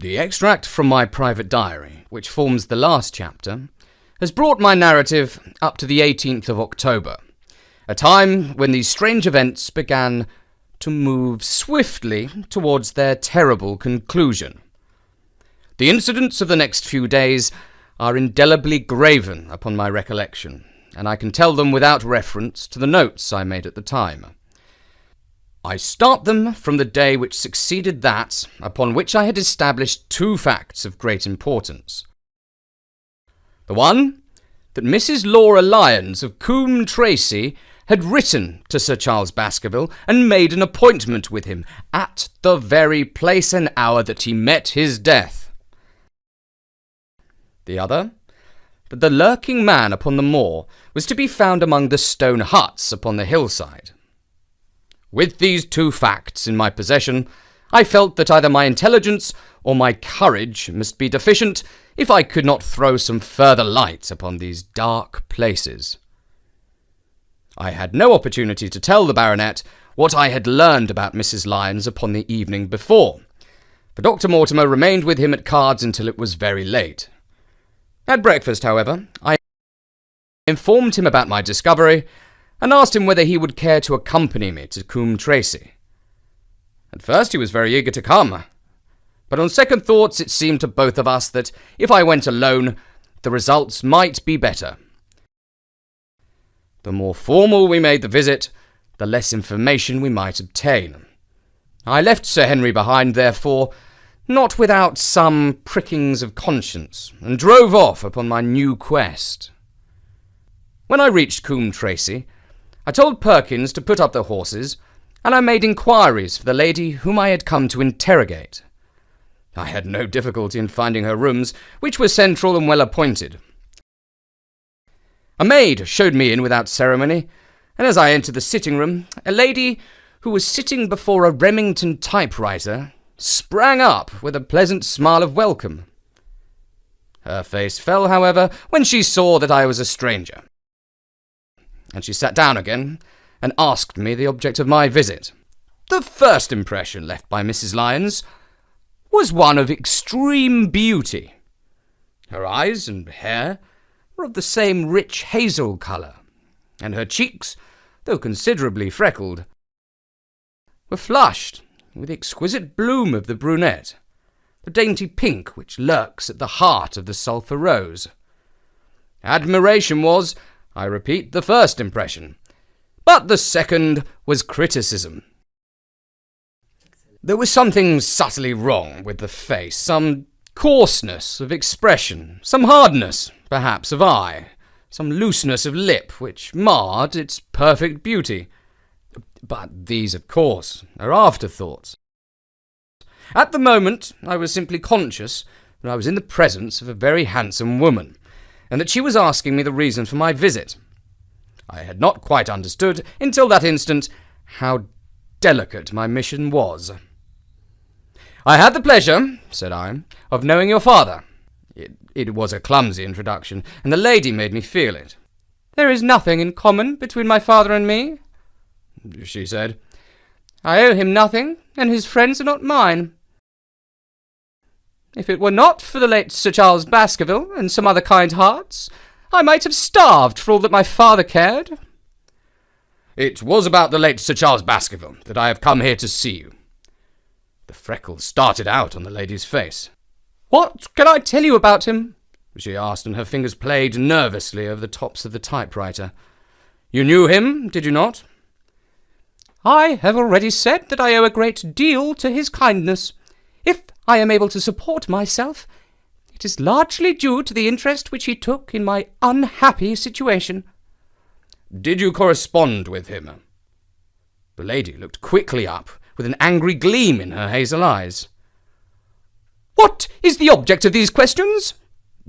The extract from my private diary, which forms the last chapter, has brought my narrative up to the 18th of October, a time when these strange events began to move swiftly towards their terrible conclusion. The incidents of the next few days are indelibly graven upon my recollection, and I can tell them without reference to the notes I made at the time. I start them from the day which succeeded that upon which I had established two facts of great importance. The one, that Mrs. Laura Lyons of Coombe Tracey had written to Sir Charles Baskerville and made an appointment with him at the very place and hour that he met his death. The other, that the lurking man upon the moor was to be found among the stone huts upon the hillside. With these two facts in my possession, I felt that either my intelligence or my courage must be deficient if I could not throw some further light upon these dark places. I had no opportunity to tell the baronet what I had learned about Mrs. Lyons upon the evening before, for Dr. Mortimer remained with him at cards until it was very late. At breakfast, however, I informed him about my discovery, and asked him whether he would care to accompany me to Coombe Tracey. At first he was very eager to come, but on second thoughts it seemed to both of us that if I went alone, the results might be better. The more formal we made the visit, the less information we might obtain. I left Sir Henry behind, therefore, not without some prickings of conscience, and drove off upon my new quest. When I reached Coombe Tracey, I told Perkins to put up the horses, and I made inquiries for the lady whom I had come to interrogate. I had no difficulty in finding her rooms, which were central and well appointed. A maid showed me in without ceremony, and as I entered the sitting-room, a lady who was sitting before a Remington typewriter sprang up with a pleasant smile of welcome. Her face fell, however, when she saw that I was a stranger, and she sat down again and asked me the object of my visit. The first impression left by Mrs. Lyons was one of extreme beauty. Her eyes and hair were of the same rich hazel colour, and her cheeks, though considerably freckled, were flushed with the exquisite bloom of the brunette, the dainty pink which lurks at the heart of the sulphur rose. Admiration was, I repeat, the first impression, but the second was criticism. There was something subtly wrong with the face, some coarseness of expression, some hardness, perhaps, of eye, some looseness of lip, which marred its perfect beauty. But these, of course, are afterthoughts. At the moment, I was simply conscious that I was in the presence of a very handsome woman, and that she was asking me the reason for my visit. I had not quite understood, until that instant, how delicate my mission was. "I had the pleasure," said I, "of knowing your father." It was a clumsy introduction, and the lady made me feel it. "There is nothing in common between my father and me," she said. "I owe him nothing, and his friends are not mine. If it were not for the late Sir Charles Baskerville and some other kind hearts, I might have starved for all that my father cared." "It was about the late Sir Charles Baskerville that I have come here to see you." The freckles started out on the lady's face. "What can I tell you about him?" she asked, and her fingers played nervously over the tops of the typewriter. "You knew him, did you not?" "I have already said that I owe a great deal to his kindness. If I am able to support myself, it is largely due to the interest which he took in my unhappy situation." "Did you correspond with him?" The lady looked quickly up, with an angry gleam in her hazel eyes. "What is the object of these questions?"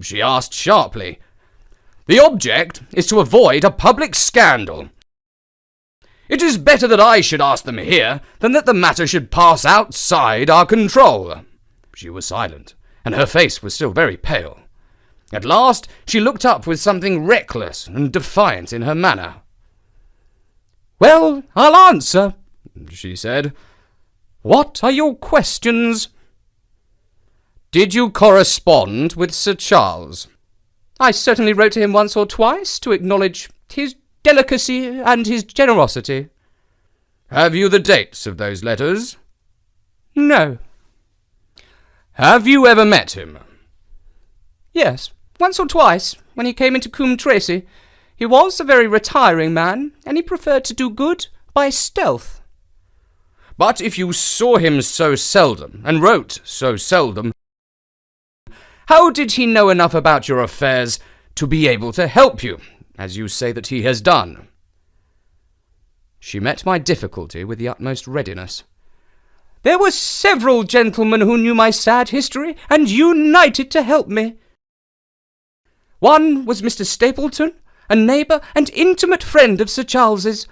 she asked sharply. "The object is to avoid a public scandal. It is better that I should ask them here than that the matter should pass outside our control." She was silent, and her face was still very pale. At last she looked up with something reckless and defiant in her manner. "Well, I'll answer," she said. "What are your questions?" Did you correspond with Sir Charles? I certainly wrote to him once or twice to acknowledge his delicacy and his generosity. Have you the dates of those letters? No. Have you ever met him? Yes, once or twice, when he came into Coombe Tracy. He was a very retiring man, and he preferred to do good by stealth. But if you saw him so seldom, and wrote so seldom, how did he know enough about your affairs to be able to help you, as you say that he has done? She met my difficulty with the utmost readiness. There were several gentlemen who knew my sad history, and united to help me. One was Mr. Stapleton, a neighbour and intimate friend of Sir Charles's.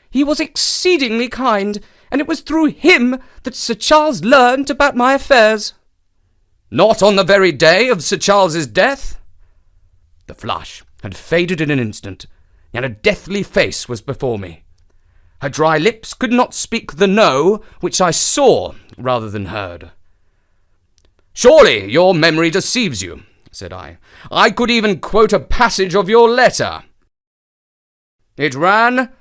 He was exceedingly kind, and it was through him that Sir Charles learned about my affairs. Not on the very day of Sir Charles's death? The flush had faded in an instant, and a deathly face was before me. Her dry lips could not speak the no which I saw rather than heard. Surely your memory deceives you, said I. I could even quote a passage of your letter. It ran,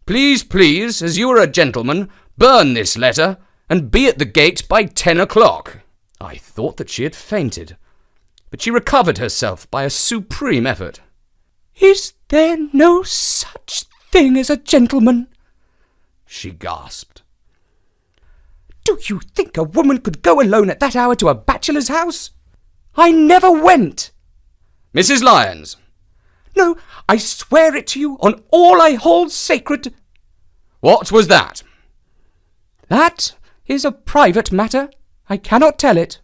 Please, please, as you are a gentleman, burn this letter, and be at the gate by 10 o'clock. I thought that she had fainted, but she recovered herself by a supreme effort. Is there no such thing as a gentleman? She gasped. Do you think a woman could go alone at that hour to a bachelor's house? I never went. Mrs. Lyons. No, I swear it to you on all I hold sacred. What was that? That is a private matter. I cannot tell it.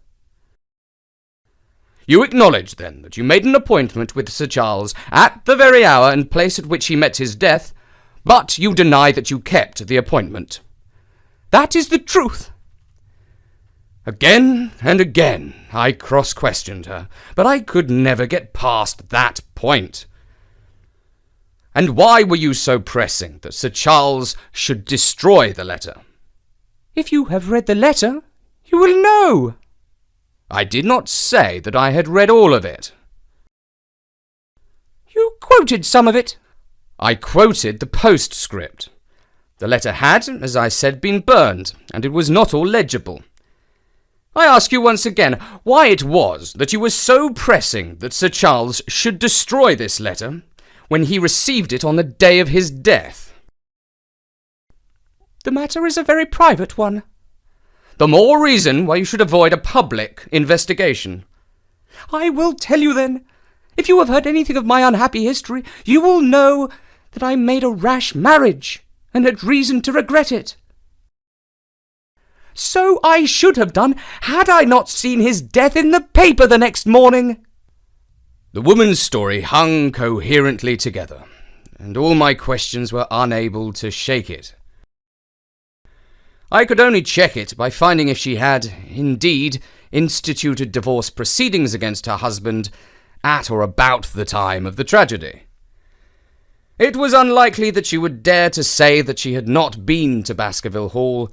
You acknowledge, then, that you made an appointment with Sir Charles at the very hour and place at which he met his death, but you deny that you kept the appointment. That is the truth. Again and again I cross-questioned her, but I could never get past that point. And why were you so pressing that Sir Charles should destroy the letter? If you have read the letter, you will know. I did not say that I had read all of it. You quoted some of it. I quoted the postscript. The letter had, as I said, been burned, and it was not all legible. I ask you once again why it was that you were so pressing that Sir Charles should destroy this letter when he received it on the day of his death. The matter is a very private one. The more reason why you should avoid a public investigation. I will tell you then. If you have heard anything of my unhappy history, you will know that I made a rash marriage and had reason to regret it. So I should have done had I not seen his death in the paper the next morning. The woman's story hung coherently together, and all my questions were unable to shake it. I could only check it by finding if she had, indeed, instituted divorce proceedings against her husband at or about the time of the tragedy. It was unlikely that she would dare to say that she had not been to Baskerville Hall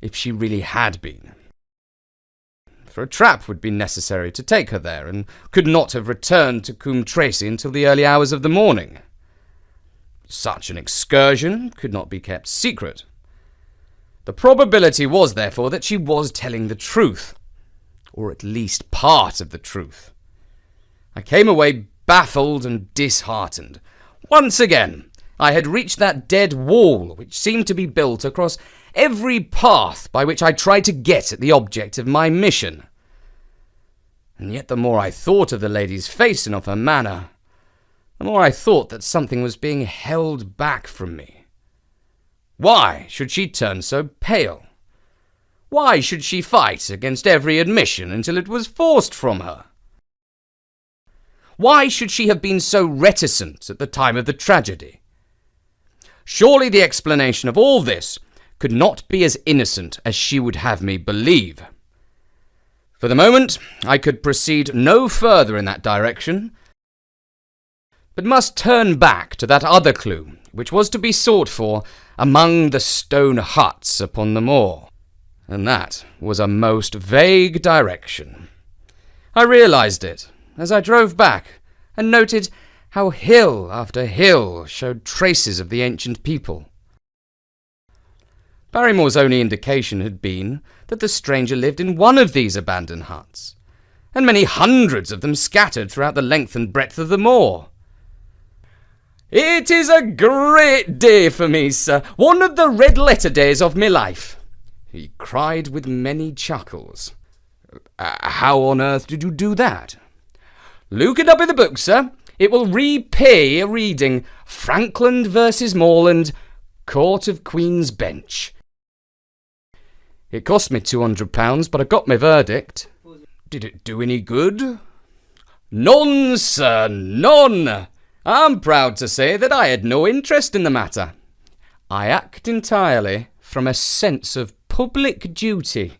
if she really had been. For a trap would be necessary to take her there, and could not have returned to Coombe Tracy until the early hours of the morning. Such an excursion could not be kept secret. The probability was, therefore, that she was telling the truth, or at least part of the truth. I came away baffled and disheartened. Once again, I had reached that dead wall which seemed to be built across every path by which I tried to get at the object of my mission. And yet the more I thought of the lady's face and of her manner, the more I thought that something was being held back from me. Why should she turn so pale? Why should she fight against every admission until it was forced from her? Why should she have been so reticent at the time of the tragedy? Surely the explanation of all this could not be as innocent as she would have me believe. For the moment, I could proceed no further in that direction, but must turn back to that other clue which was to be sought for among the stone huts upon the moor, and that was a most vague direction. I realised it as I drove back and noted how hill after hill showed traces of the ancient people. Barrymore's only indication had been that the stranger lived in one of these abandoned huts, and many hundreds of them scattered throughout the length and breadth of the moor. "It is a great day for me, sir, one of the red-letter days of my life," he cried with many chuckles. "How on earth did you do that?" "Look it up in the book, sir. It will repay a reading. Frankland versus Morland, Court of Queen's Bench. It cost me £200, but I got my verdict." "Did it do any good?" "None, sir, none. I'm proud to say that I had no interest in the matter. I act entirely from a sense of public duty.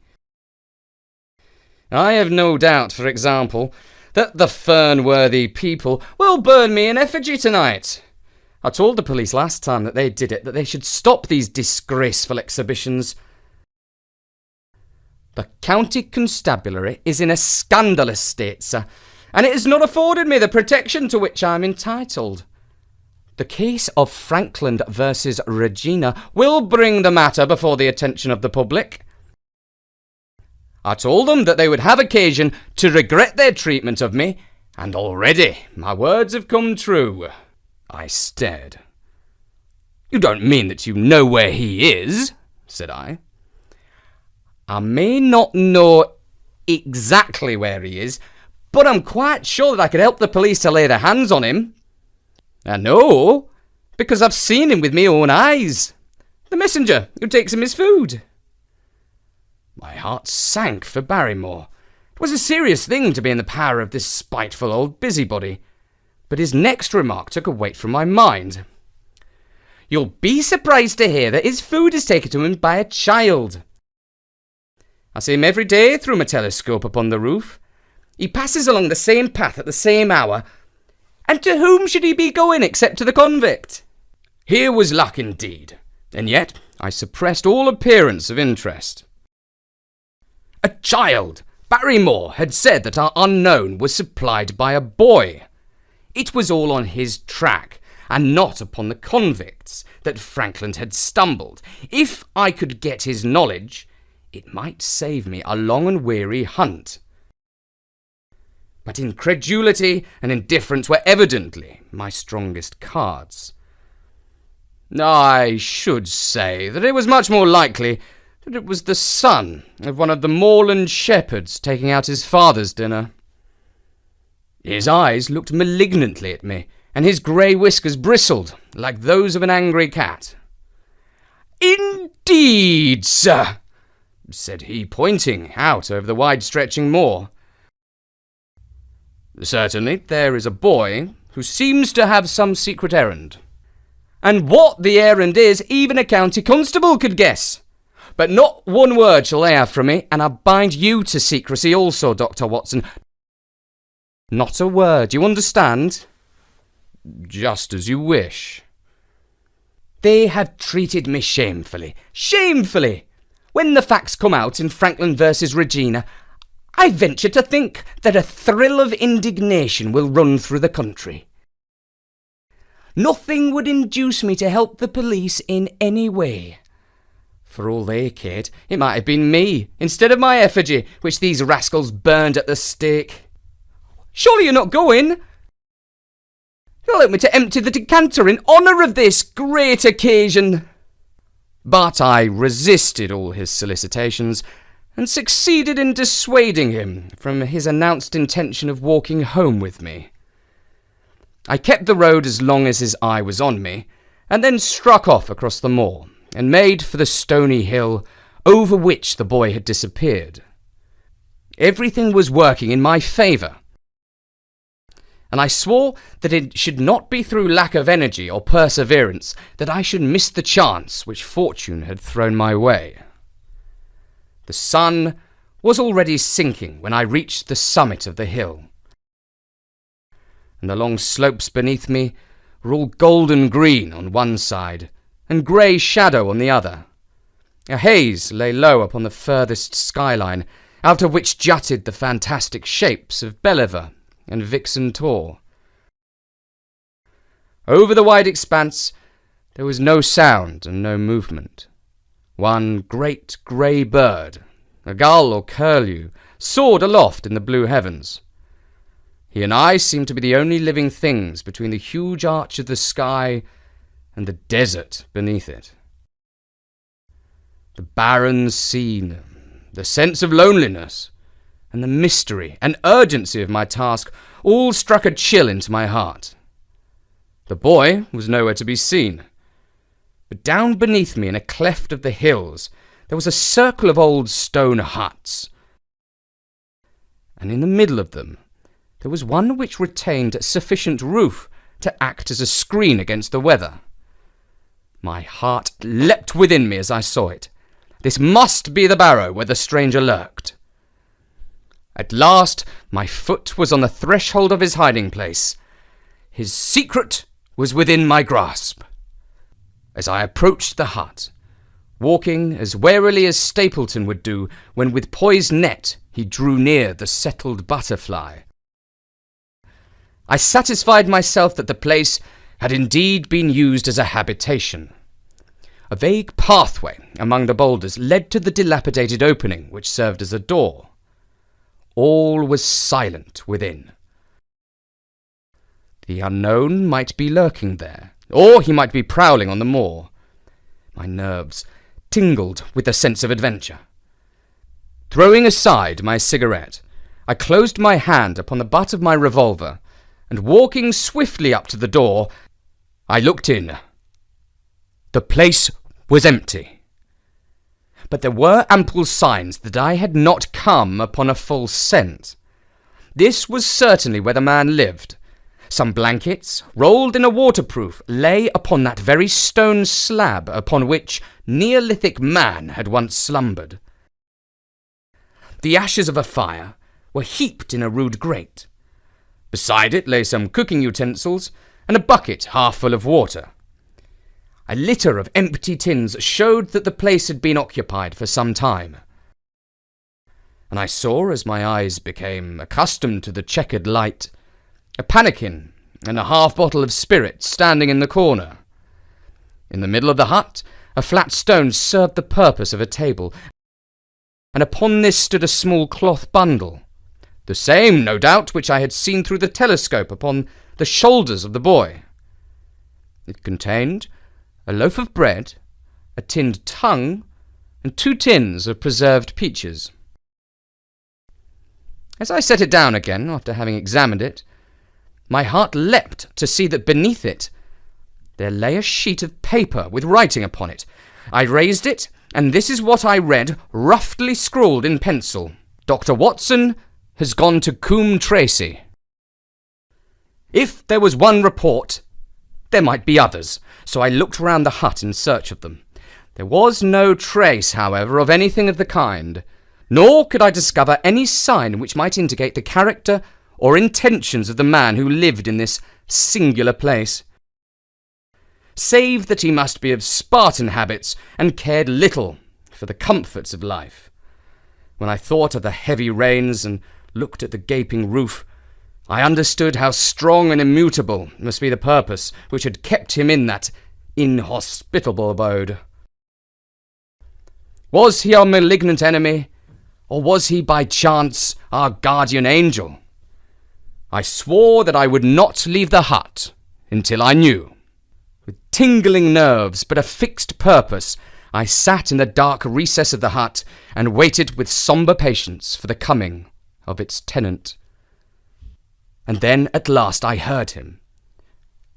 I have no doubt, for example, that the Fernworthy people will burn me in effigy tonight. I told the police last time that they did it that they should stop these disgraceful exhibitions. The county constabulary is in a scandalous state, sir, and it has not afforded me the protection to which I am entitled. The case of Frankland versus Regina will bring the matter before the attention of the public. I told them that they would have occasion to regret their treatment of me, and already my words have come true." I stared. "You don't mean that you know where he is?" said I. "I may not know exactly where he is, but I'm quite sure that I could help the police to lay their hands on him. I know, because I've seen him with my own eyes. The messenger who takes him his food." My heart sank for Barrymore. It was a serious thing to be in the power of this spiteful old busybody. But his next remark took a weight from my mind. "You'll be surprised to hear that his food is taken to him by a child. I see him every day through my telescope upon the roof. He passes along the same path at the same hour. And to whom should he be going except to the convict?" Here was luck indeed, and yet I suppressed all appearance of interest. A child! Barrymore had said that our unknown was supplied by a boy. It was all on his track, and not upon the convicts, that Frankland had stumbled. If I could get his knowledge, it might save me a long and weary hunt. But incredulity and indifference were evidently my strongest cards. I should say that it was much more likely that it was the son of one of the moorland shepherds taking out his father's dinner. His eyes looked malignantly at me, and his grey whiskers bristled like those of an angry cat. "Indeed, sir," said he, pointing out over the wide-stretching moor. "Certainly, there is a boy who seems to have some secret errand. And what the errand is, even a county constable could guess. But not one word shall they have from me, and I bind you to secrecy also, Dr. Watson. Not a word, you understand?" "Just as you wish." "They have treated me shamefully. Shamefully! When the facts come out in Frankland versus Regina, I venture to think that a thrill of indignation will run through the country. Nothing would induce me to help the police in any way. For all they cared, it might have been me, instead of my effigy, which these rascals burned at the stake. Surely you're not going? You'll help me to empty the decanter in honour of this great occasion." But I resisted all his solicitations, and succeeded in dissuading him from his announced intention of walking home with me. I kept the road as long as his eye was on me, and then struck off across the moor, and made for the stony hill over which the boy had disappeared. Everything was working in my favour, and I swore that it should not be through lack of energy or perseverance that I should miss the chance which fortune had thrown my way. The sun was already sinking when I reached the summit of the hill, and the long slopes beneath me were all golden green on one side and grey shadow on the other. A haze lay low upon the furthest skyline, out of which jutted the fantastic shapes of Belliver and Vixen Tor. Over the wide expanse there was no sound and no movement. One great grey bird, a gull or curlew, soared aloft in the blue heavens. He and I seemed to be the only living things between the huge arch of the sky and the desert beneath it. The barren scene, the sense of loneliness, and the mystery and urgency of my task all struck a chill into my heart. The boy was nowhere to be seen, but down beneath me in a cleft of the hills there was a circle of old stone huts, and in the middle of them there was one which retained sufficient roof to act as a screen against the weather. My heart leapt within me as I saw it. This must be the barrow where the stranger lurked. At last my foot was on the threshold of his hiding place. His secret was within my grasp. As I approached the hut, walking as warily as Stapleton would do when with poised net he drew near the settled butterfly, I satisfied myself that the place had indeed been used as a habitation. A vague pathway among the boulders led to the dilapidated opening which served as a door. All was silent within. The unknown might be lurking there, or he might be prowling on the moor. My nerves tingled with a sense of adventure. Throwing aside my cigarette, I closed my hand upon the butt of my revolver, and walking swiftly up to the door, I looked in. The place was empty. But there were ample signs that I had not come upon a false scent. This was certainly where the man lived. Some blankets, rolled in a waterproof, lay upon that very stone slab upon which Neolithic man had once slumbered. The ashes of a fire were heaped in a rude grate. Beside it lay some cooking utensils and a bucket half full of water. A litter of empty tins showed that the place had been occupied for some time. And I saw, as my eyes became accustomed to the checkered light, a pannikin and a half-bottle of spirit standing in the corner. In the middle of the hut, a flat stone served the purpose of a table, and upon this stood a small cloth bundle, the same, no doubt, which I had seen through the telescope upon the shoulders of the boy. It contained a loaf of bread, a tinned tongue, and 2 tins of preserved peaches. As I set it down again, after having examined it, my heart leapt to see that beneath it there lay a sheet of paper with writing upon it. I raised it, and this is what I read, roughly scrawled in pencil. Dr. Watson has gone to Coombe Tracy. If there was one report, there might be others, so I looked round the hut in search of them. There was no trace, however, of anything of the kind, nor could I discover any sign which might indicate the character or intentions of the man who lived in this singular place, save that he must be of Spartan habits and cared little for the comforts of life. When I thought of the heavy rains and looked at the gaping roof, I understood how strong and immutable must be the purpose which had kept him in that inhospitable abode. Was he our malignant enemy, or was he by chance our guardian angel? I swore that I would not leave the hut until I knew. With tingling nerves but a fixed purpose, I sat in the dark recess of the hut and waited with sombre patience for the coming of its tenant. And then at last I heard him.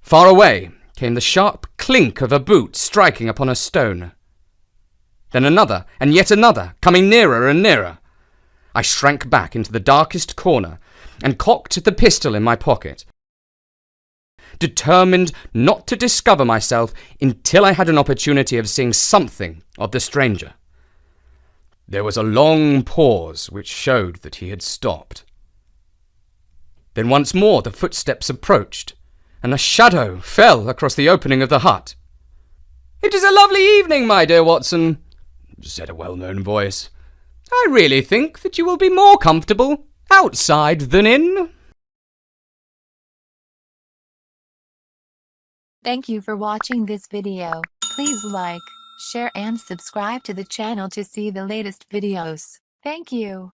Far away came the sharp clink of a boot striking upon a stone. Then another, and yet another, coming nearer and nearer. I shrank back into the darkest corner and cocked the pistol in my pocket, determined not to discover myself until I had an opportunity of seeing something of the stranger. There was a long pause which showed that he had stopped. Then once more the footsteps approached, and a shadow fell across the opening of the hut. "It is a lovely evening, my dear Watson," said a well-known voice. I really think that you will be more comfortable outside than in. Thank you for watching this video. Please like, share and subscribe to the channel to see the latest videos. Thank you.